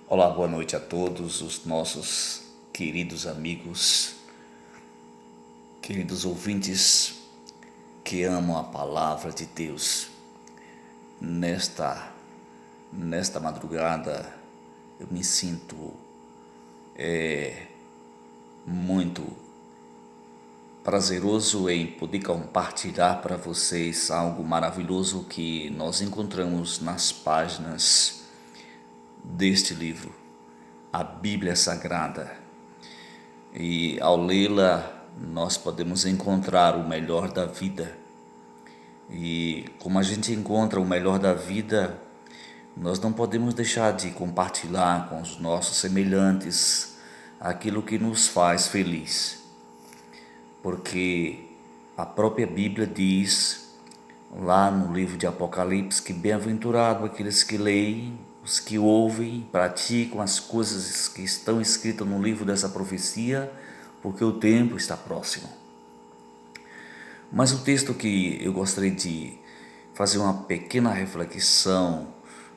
Olá, boa noite a todos os nossos queridos amigos, queridos ouvintes que amam a palavra de Deus. Nesta madrugada eu me sinto muito prazeroso em poder compartilhar para vocês algo maravilhoso que nós encontramos nas páginas deste livro, a Bíblia Sagrada. E ao lê-la, nós podemos encontrar o melhor da vida. E como a gente encontra o melhor da vida, nós não podemos deixar de compartilhar com os nossos semelhantes aquilo que nos faz feliz. Porque a própria Bíblia diz, lá no livro de Apocalipse, que bem-aventurado aqueles que leem, os que ouvem, praticam as coisas que estão escritas no livro dessa profecia, porque o tempo está próximo. Mas o texto que eu gostaria de fazer uma pequena reflexão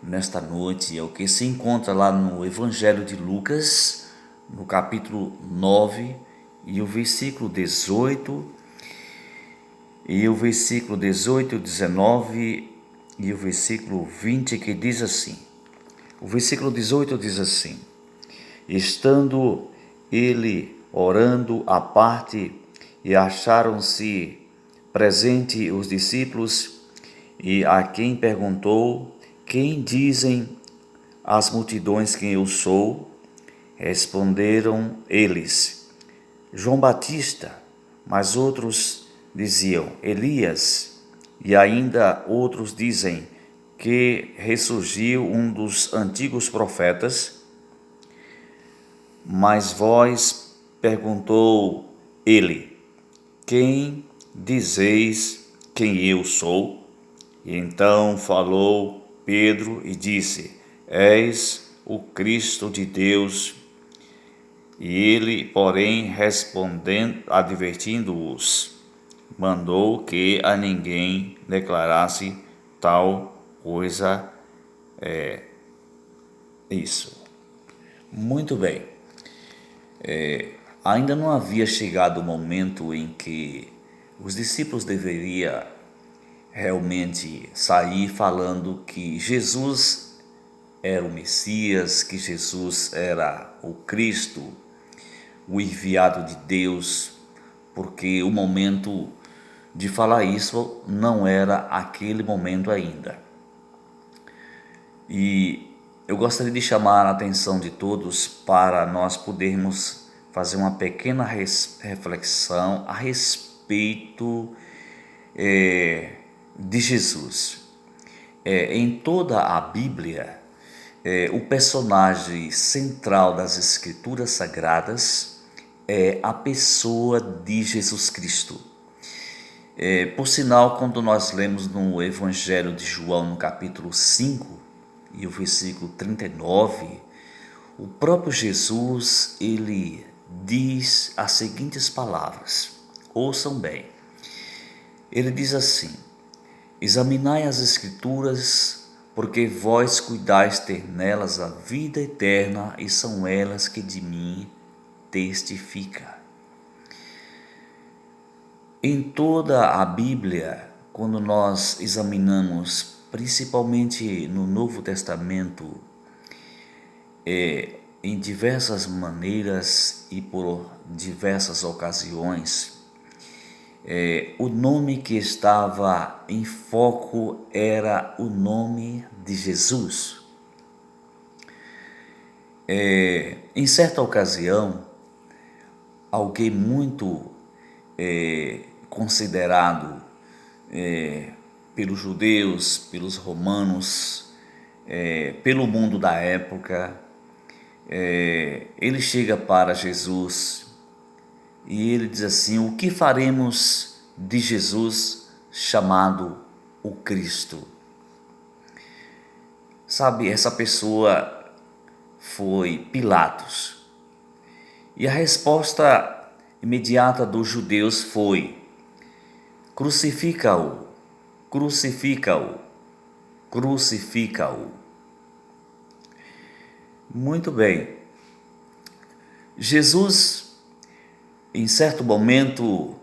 nesta noite é o que se encontra lá no Evangelho de Lucas, no capítulo 9, e o versículo 18, e o versículo 18, 19 e o versículo 20, que diz assim. O versículo 18 diz assim: estando ele orando à parte, e acharam-se presente os discípulos, e a quem perguntou: quem dizem as multidões que eu sou? Responderam eles: João Batista. Mas outros diziam: Elias. E ainda outros dizem que ressurgiu um dos antigos profetas. Mas vós, perguntou ele, quem dizeis quem eu sou? E então falou Pedro e disse: És o Cristo de Deus. E ele, porém, respondendo, advertindo-os, mandou que a ninguém declarasse tal coisa. Isso. Muito bem. Ainda não havia chegado o momento em que os discípulos deveriam realmente sair falando que Jesus era o Messias, que Jesus era o Cristo, o enviado de Deus, porque o momento de falar isso não era aquele momento ainda. E eu gostaria de chamar a atenção de todos para nós podermos fazer uma pequena reflexão a respeito de Jesus. Em toda a Bíblia, o personagem central das Escrituras Sagradas é a pessoa de Jesus Cristo. Por sinal, quando nós lemos no Evangelho de João, no capítulo 5, e o versículo 39, o próprio Jesus, ele diz as seguintes palavras, ouçam bem. Ele diz assim: examinai as Escrituras, porque vós cuidais ter nelas a vida eterna, e são elas que de mim testificam. Em toda a Bíblia, quando nós examinamos, principalmente no Novo Testamento, em diversas maneiras e por diversas ocasiões, o nome que estava em foco era o nome de Jesus. Em certa ocasião, alguém muito considerado pelos judeus, pelos romanos, pelo mundo da época, ele chega para Jesus e ele diz assim: o que faremos de Jesus chamado o Cristo? Sabe, essa pessoa foi Pilatos. E a resposta imediata dos judeus foi: crucifica-o, crucifica-o, crucifica-o. Muito bem. Jesus, em certo momento,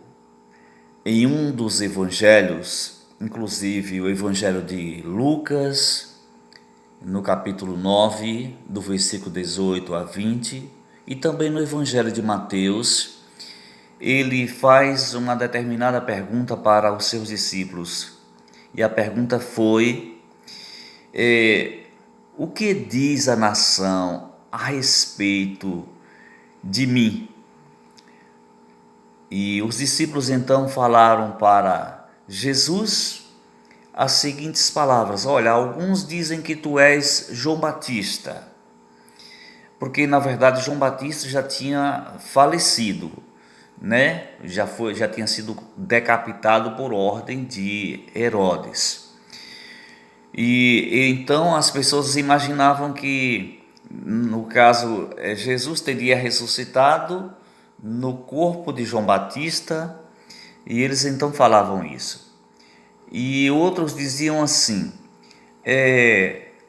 em um dos evangelhos, inclusive o evangelho de Lucas, no capítulo 9, do versículo 18 a 20, e também no evangelho de Mateus, ele faz uma determinada pergunta para os seus discípulos. E a pergunta foi: o que diz a nação a respeito de mim? E os discípulos então falaram para Jesus as seguintes palavras: olha, alguns dizem que tu és João Batista, porque na verdade João Batista já tinha falecido, né? Já tinha sido decapitado por ordem de Herodes. E então as pessoas imaginavam que, no caso, Jesus teria ressuscitado no corpo de João Batista, e eles então falavam isso. E outros diziam assim: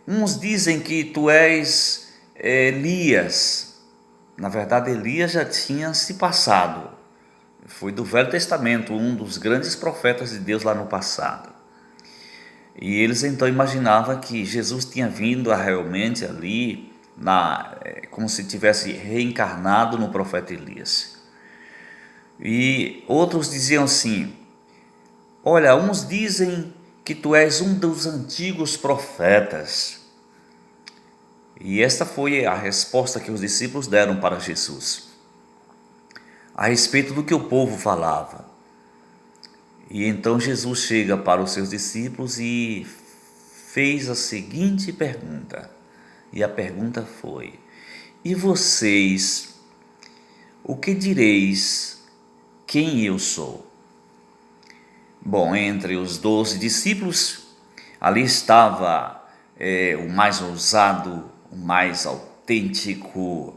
uns dizem que tu és Elias. Na verdade, Elias já tinha se passado. Foi do Velho Testamento, um dos grandes profetas de Deus lá no passado. E eles então imaginavam que Jesus tinha vindo realmente ali, como se tivesse reencarnado no profeta Elias. E outros diziam assim: olha, uns dizem que tu és um dos antigos profetas. E esta foi a resposta que os discípulos deram para Jesus, a respeito do que o povo falava. E então Jesus chega para os seus discípulos e fez a seguinte pergunta. E a pergunta foi: e vocês, o que direis quem eu sou? Bom, entre os 12 discípulos, ali estava o mais ousado, o mais autêntico.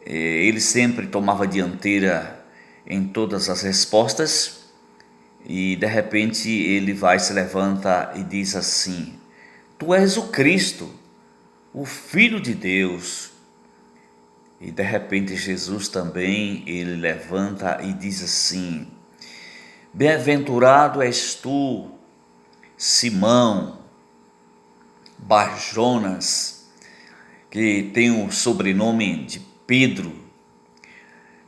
Ele sempre tomava dianteira em todas as respostas. E de repente ele se levanta e diz assim: tu és o Cristo, o Filho de Deus. E de repente Jesus também, ele levanta e diz assim: bem-aventurado és tu, Simão Bar-Jonas, que tem o sobrenome de Pedro.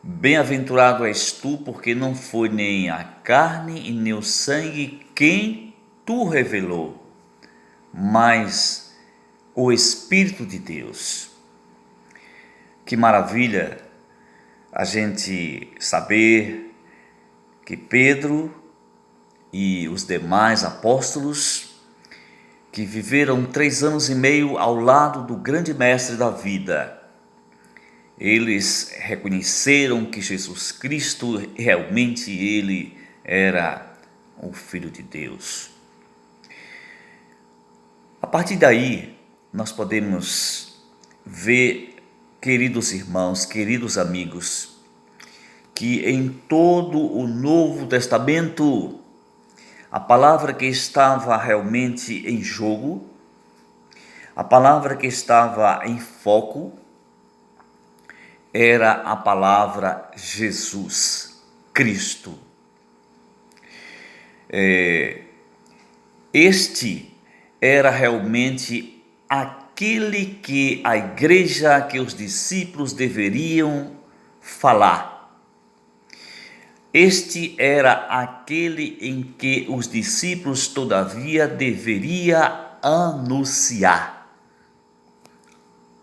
Bem-aventurado és tu, porque não foi nem a carne e nem o sangue quem tu revelou, mas o Espírito de Deus. Que maravilha a gente saber que Pedro e os demais apóstolos, que viveram 3 anos e meio ao lado do grande mestre da vida, eles reconheceram que Jesus Cristo realmente ele era o Filho de Deus. A partir daí, nós podemos ver, queridos irmãos, queridos amigos, que em todo o Novo Testamento, a palavra que estava realmente em jogo, a palavra que estava em foco, era a palavra Jesus Cristo. Este era realmente aquele que a igreja, que os discípulos deveriam falar. Este era aquele em que os discípulos, todavia, deveriam anunciar,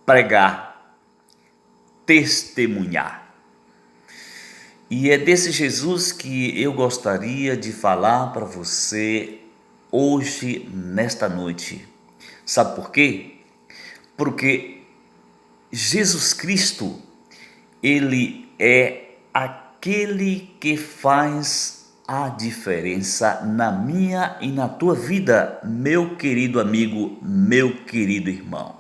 pregar, testemunhar. E é desse Jesus que eu gostaria de falar para você hoje, nesta noite. Sabe por quê? Porque Jesus Cristo, ele é aquele que faz a diferença na minha e na tua vida, meu querido amigo, meu querido irmão.